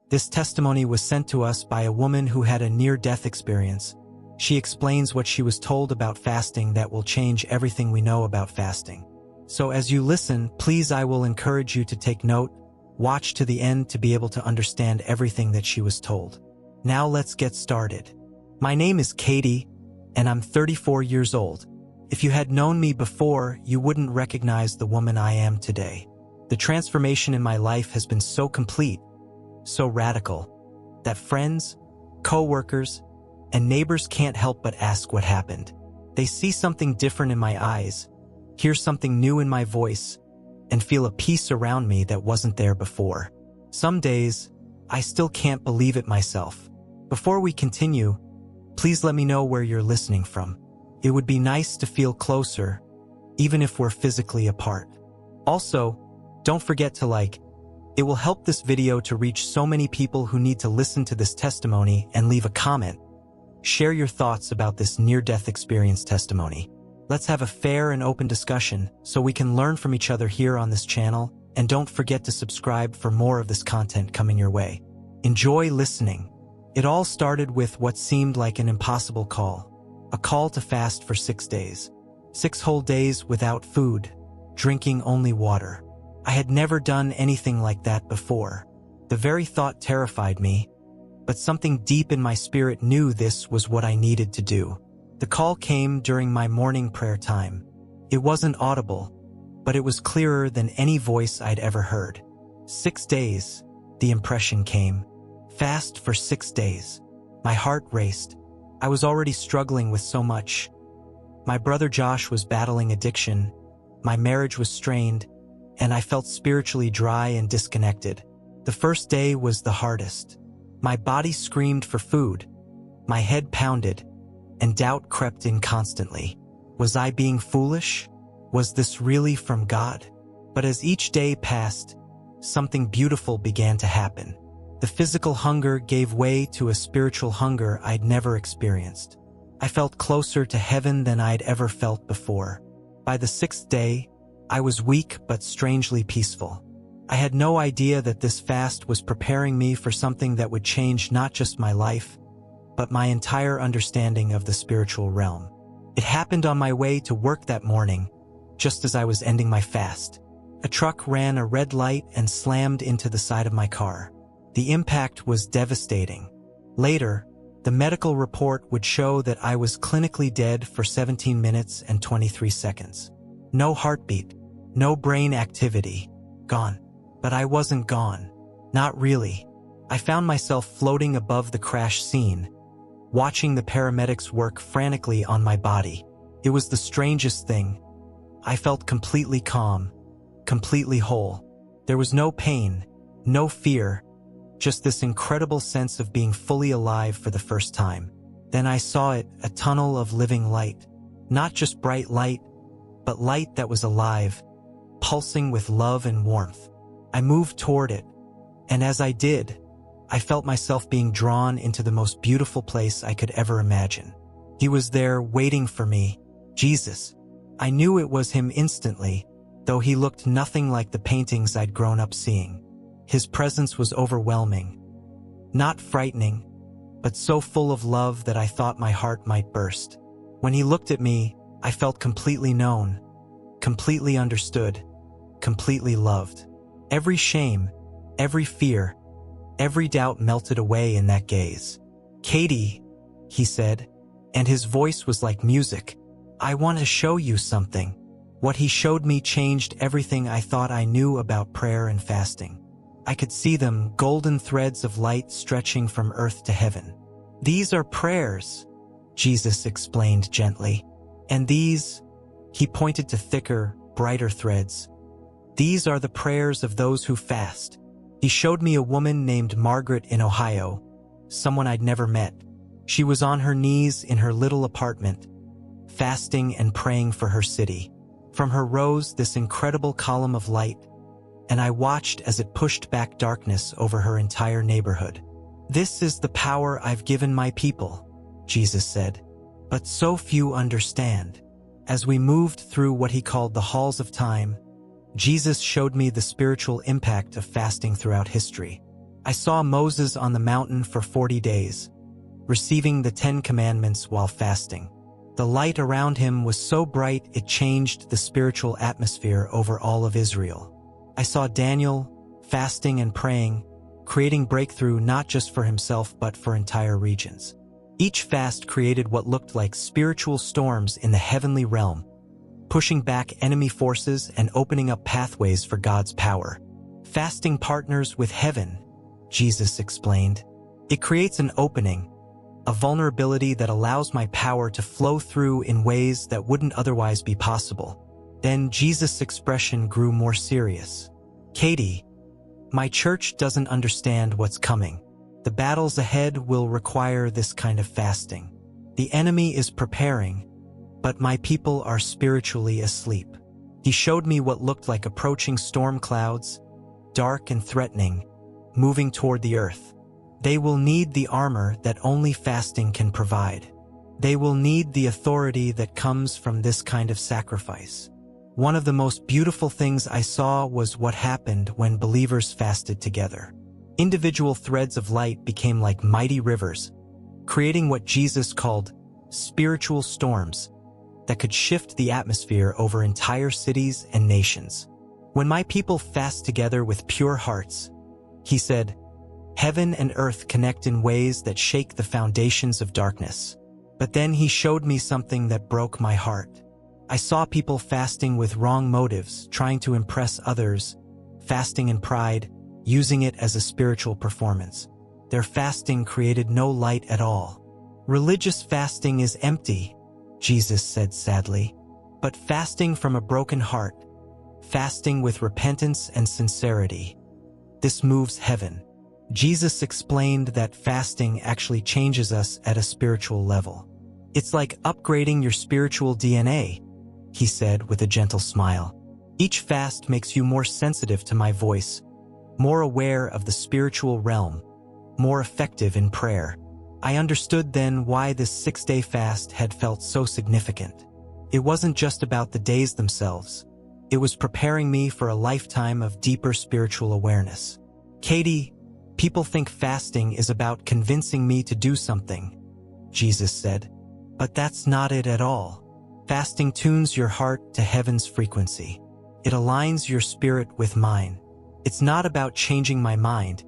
This testimony was sent to us by a woman who had a near-death experience. She explains what she was told about fasting that will change everything we know about fasting. So as you listen, please, I will encourage you to take note, watch to the end to be able to understand everything that she was told. Now let's get started. My name is Katie, and I'm 34 years old. If you had known me before, you wouldn't recognize the woman I am today. The transformation in my life has been so complete, so radical, that friends, co-workers, and neighbors can't help but ask what happened. They see something different in my eyes, hear something new in my voice, and feel a peace around me that wasn't there before. Some days, I still can't believe it myself. Before we continue, please let me know where you're listening from. It would be nice to feel closer, even if we're physically apart. Also, don't forget to like. It will help this video to reach so many people who need to listen to this testimony, and leave a comment. Share your thoughts about this near-death experience testimony. Let's have a fair and open discussion so we can learn from each other here on this channel, and don't forget to subscribe for more of this content coming your way. Enjoy listening. It all started with what seemed like an impossible call. A call to fast for 6 days. 6 whole days without food, drinking only water. I had never done anything like that before. The very thought terrified me, but something deep in my spirit knew this was what I needed to do. The call came during my morning prayer time. It wasn't audible, but it was clearer than any voice I'd ever heard. 6 days, the impression came. Fast for 6 days. My heart raced. I was already struggling with so much. My brother Josh was battling addiction, my marriage was strained, and I felt spiritually dry and disconnected. The first day was the hardest. My body screamed for food, my head pounded, and doubt crept in constantly. Was I being foolish? Was this really from God? But as each day passed, something beautiful began to happen. The physical hunger gave way to a spiritual hunger I'd never experienced. I felt closer to heaven than I'd ever felt before. By the 6th day, I was weak but strangely peaceful. I had no idea that this fast was preparing me for something that would change not just my life, but my entire understanding of the spiritual realm. It happened on my way to work that morning, just as I was ending my fast. A truck ran a red light and slammed into the side of my car. The impact was devastating. Later, the medical report would show that I was clinically dead for 17 minutes and 23 seconds. No heartbeat, no brain activity, gone. But I wasn't gone. Not really. I found myself floating above the crash scene, watching the paramedics work frantically on my body. It was the strangest thing. I felt completely calm, completely whole. There was no pain, no fear, just this incredible sense of being fully alive for the first time. Then I saw it, a tunnel of living light. Not just bright light, but light that was alive, pulsing with love and warmth. I moved toward it, and as I did, I felt myself being drawn into the most beautiful place I could ever imagine. He was there waiting for me, Jesus. I knew it was him instantly, though he looked nothing like the paintings I'd grown up seeing. His presence was overwhelming, not frightening, but so full of love that I thought my heart might burst. When he looked at me, I felt completely known, completely understood, completely loved. Every shame, every fear, every doubt melted away in that gaze. "Katie," he said, and his voice was like music. "I want to show you something." What he showed me changed everything I thought I knew about prayer and fasting. I could see them, golden threads of light stretching from earth to heaven. "These are prayers," Jesus explained gently. "And these," he pointed to thicker, brighter threads, "these are the prayers of those who fast." He showed me a woman named Margaret in Ohio, someone I'd never met. She was on her knees in her little apartment, fasting and praying for her city. From her rose this incredible column of light, and I watched as it pushed back darkness over her entire neighborhood. "This is the power I've given my people," Jesus said. "But so few understand." As we moved through what he called the halls of time, Jesus showed me the spiritual impact of fasting throughout history. I saw Moses on the mountain for 40 days, receiving the 10 Commandments while fasting. The light around him was so bright it changed the spiritual atmosphere over all of Israel. I saw Daniel, fasting and praying, creating breakthrough not just for himself but for entire regions. Each fast created what looked like spiritual storms in the heavenly realm, pushing back enemy forces and opening up pathways for God's power. Fasting partners with heaven, Jesus explained. It creates an opening, a vulnerability that allows my power to flow through in ways that wouldn't otherwise be possible. Then Jesus' expression grew more serious. Katie, my church doesn't understand what's coming. The battles ahead will require this kind of fasting. The enemy is preparing, but my people are spiritually asleep. He showed me what looked like approaching storm clouds, dark and threatening, moving toward the earth. They will need the armor that only fasting can provide. They will need the authority that comes from this kind of sacrifice. One of the most beautiful things I saw was what happened when believers fasted together. Individual threads of light became like mighty rivers, creating what Jesus called spiritual storms that could shift the atmosphere over entire cities and nations. When my people fast together with pure hearts, he said, heaven and earth connect in ways that shake the foundations of darkness. But then he showed me something that broke my heart. I saw people fasting with wrong motives, trying to impress others, fasting in pride, using it as a spiritual performance. Their fasting created no light at all. Religious fasting is empty, Jesus said sadly. But fasting from a broken heart, fasting with repentance and sincerity, this moves heaven. Jesus explained that fasting actually changes us at a spiritual level. It's like upgrading your spiritual DNA, he said with a gentle smile. Each fast makes you more sensitive to my voice, more aware of the spiritual realm, more effective in prayer. I understood then why this 6-day fast had felt so significant. It wasn't just about the days themselves. It was preparing me for a lifetime of deeper spiritual awareness. Katie, people think fasting is about convincing me to do something, Jesus said. But that's not it at all. Fasting tunes your heart to heaven's frequency. It aligns your spirit with mine. It's not about changing my mind.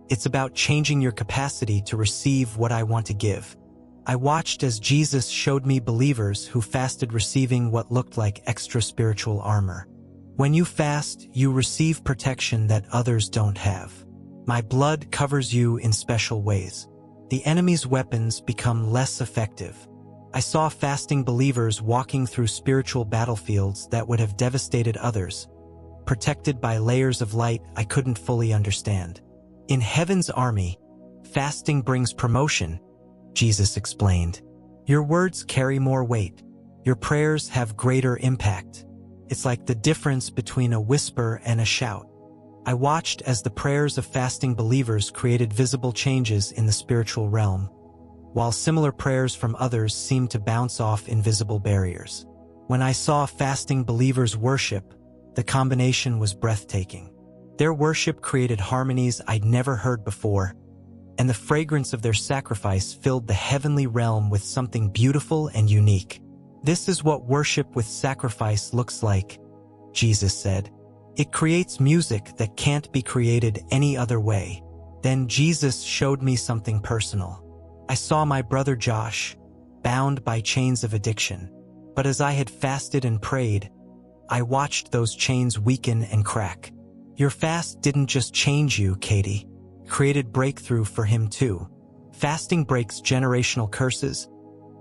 It's about changing your capacity to receive what I want to give. I watched as Jesus showed me believers who fasted receiving what looked like extra spiritual armor. When you fast, you receive protection that others don't have. My blood covers you in special ways. The enemy's weapons become less effective. I saw fasting believers walking through spiritual battlefields that would have devastated others, protected by layers of light I couldn't fully understand. In heaven's army, fasting brings promotion, Jesus explained. Your words carry more weight. Your prayers have greater impact. It's like the difference between a whisper and a shout. I watched as the prayers of fasting believers created visible changes in the spiritual realm, while similar prayers from others seemed to bounce off invisible barriers. When I saw fasting believers worship, the combination was breathtaking. Their worship created harmonies I'd never heard before, and the fragrance of their sacrifice filled the heavenly realm with something beautiful and unique. This is what worship with sacrifice looks like, Jesus said. It creates music that can't be created any other way. Then Jesus showed me something personal. I saw my brother Josh, bound by chains of addiction. But as I had fasted and prayed, I watched those chains weaken and crack. Your fast didn't just change you, Katie. It created breakthrough for him too. Fasting breaks generational curses,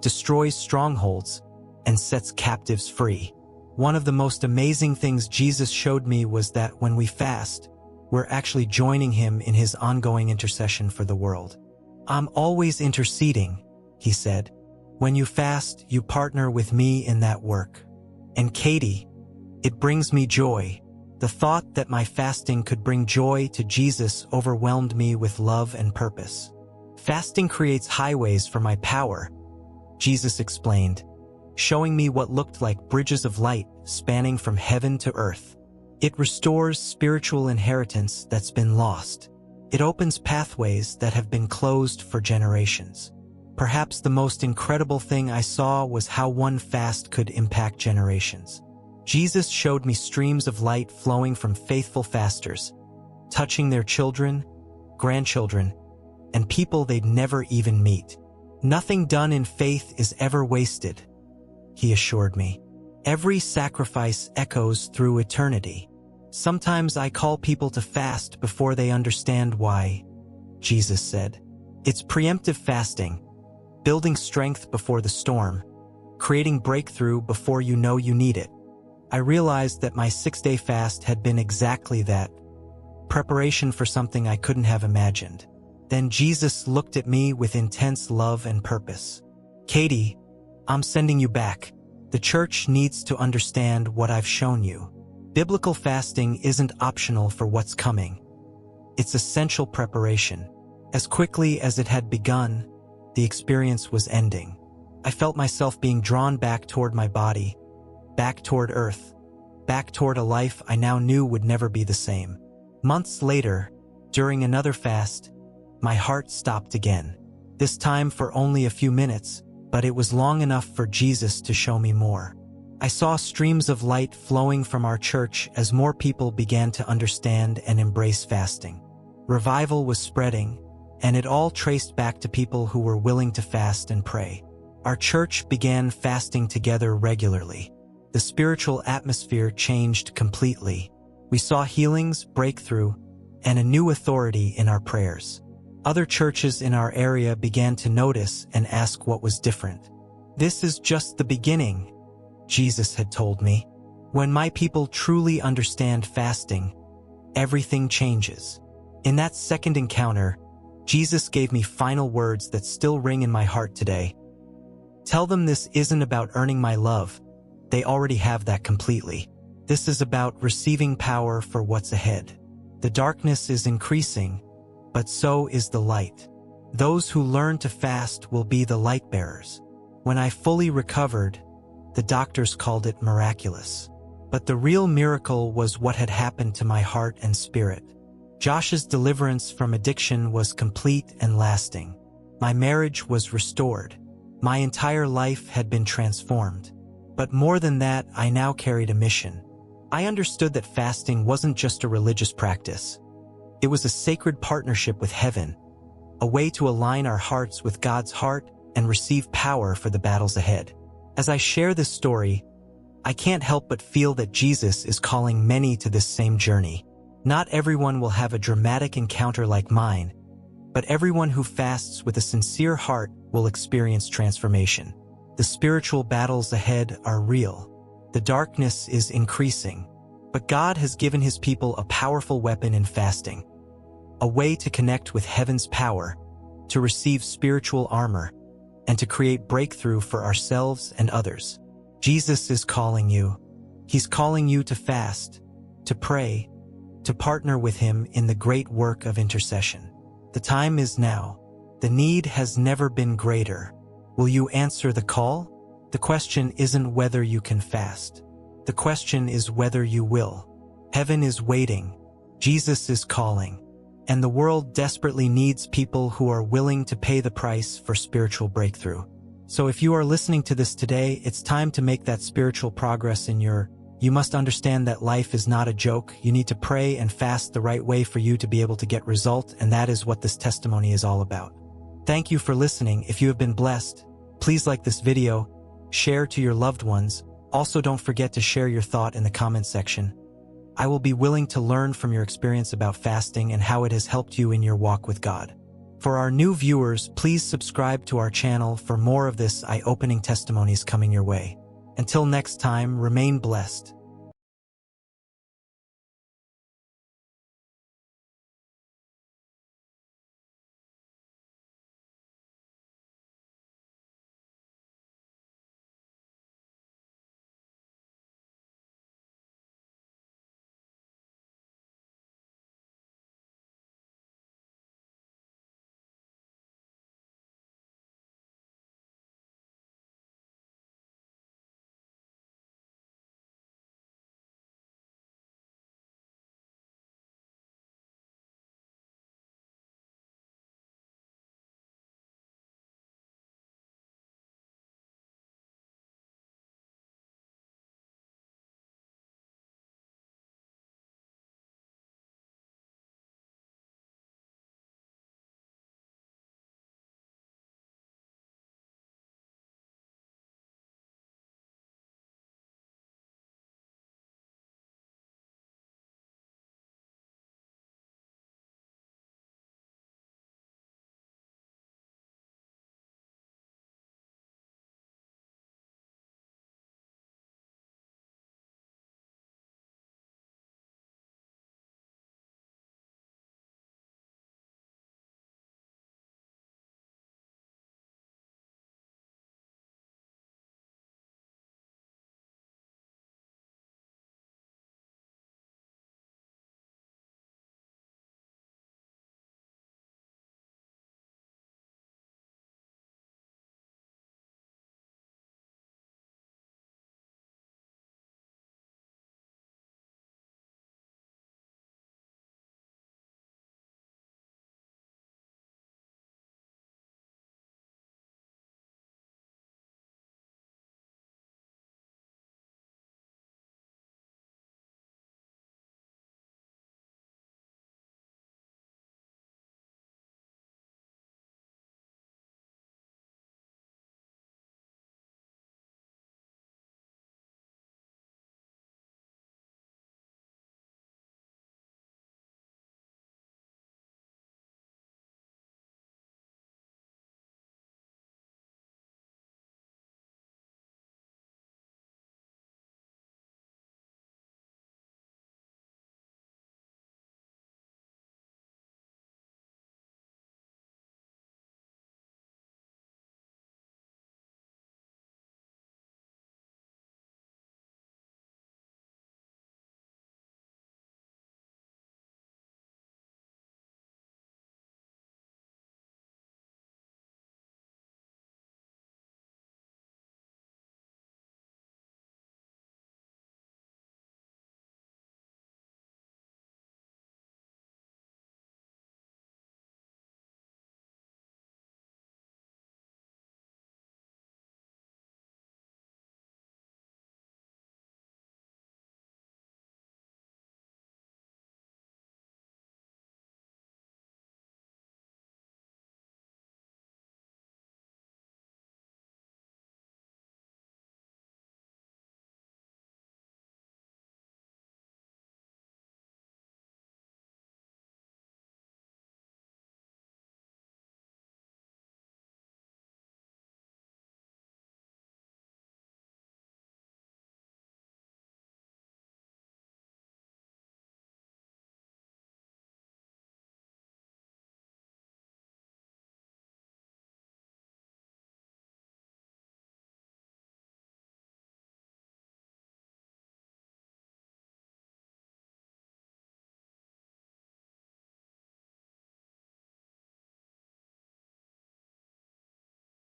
destroys strongholds, and sets captives free. One of the most amazing things Jesus showed me was that when we fast, we're actually joining him in his ongoing intercession for the world. I'm always interceding, he said. When you fast, you partner with me in that work. And Katie, it brings me joy. The thought that my fasting could bring joy to Jesus overwhelmed me with love and purpose. Fasting creates highways for my power, Jesus explained, showing me what looked like bridges of light spanning from heaven to earth. It restores spiritual inheritance that's been lost. It opens pathways that have been closed for generations. Perhaps the most incredible thing I saw was how one fast could impact generations. Jesus showed me streams of light flowing from faithful fasters, touching their children, grandchildren, and people they'd never even meet. Nothing done in faith is ever wasted, he assured me. Every sacrifice echoes through eternity. Sometimes I call people to fast before they understand why, Jesus said. It's preemptive fasting, building strength before the storm, creating breakthrough before you know you need it. I realized that my 6-day fast had been exactly that, preparation for something I couldn't have imagined. Then Jesus looked at me with intense love and purpose. Katie, I'm sending you back. The church needs to understand what I've shown you. Biblical fasting isn't optional for what's coming. It's essential preparation. As quickly as it had begun, the experience was ending. I felt myself being drawn back toward my body, back toward earth, back toward a life I now knew would never be the same. Months later, during another fast, my heart stopped again. This time for only a few minutes, but it was long enough for Jesus to show me more. I saw streams of light flowing from our church as more people began to understand and embrace fasting. Revival was spreading, and it all traced back to people who were willing to fast and pray. Our church began fasting together regularly. The spiritual atmosphere changed completely. We saw healings, breakthrough, and a new authority in our prayers. Other churches in our area began to notice and ask what was different. This is just the beginning, Jesus had told me. When my people truly understand fasting, everything changes. In that second encounter, Jesus gave me final words that still ring in my heart today. Tell them this isn't about earning my love. They already have that completely. This is about receiving power for what's ahead. The darkness is increasing, but so is the light. Those who learn to fast will be the light bearers. When I fully recovered, the doctors called it miraculous. But the real miracle was what had happened to my heart and spirit. Josh's deliverance from addiction was complete and lasting. My marriage was restored. My entire life had been transformed. But more than that, I now carried a mission. I understood that fasting wasn't just a religious practice. It was a sacred partnership with heaven, a way to align our hearts with God's heart and receive power for the battles ahead. As I share this story, I can't help but feel that Jesus is calling many to this same journey. Not everyone will have a dramatic encounter like mine, but everyone who fasts with a sincere heart will experience transformation. The spiritual battles ahead are real. The darkness is increasing, but God has given his people a powerful weapon in fasting, a way to connect with heaven's power, to receive spiritual armor, and to create breakthrough for ourselves and others. Jesus is calling you. He's calling you to fast, to pray, to partner with him in the great work of intercession. The time is now. The need has never been greater. Will you answer the call? The question isn't whether you can fast. The question is whether you will. Heaven is waiting. Jesus is calling. And the world desperately needs people who are willing to pay the price for spiritual breakthrough. So if you are listening to this today, it's time to make that spiritual progress You must understand that life is not a joke. You need to pray and fast the right way for you to be able to get result, and that is what this testimony is all about. Thank you for listening. If you have been blessed, please like this video, share to your loved ones. Also, don't forget to share your thought in the comment section. I will be willing to learn from your experience about fasting and how it has helped you in your walk with God. For our new viewers, please subscribe to our channel for more of this eye-opening testimonies coming your way. Until next time, remain blessed.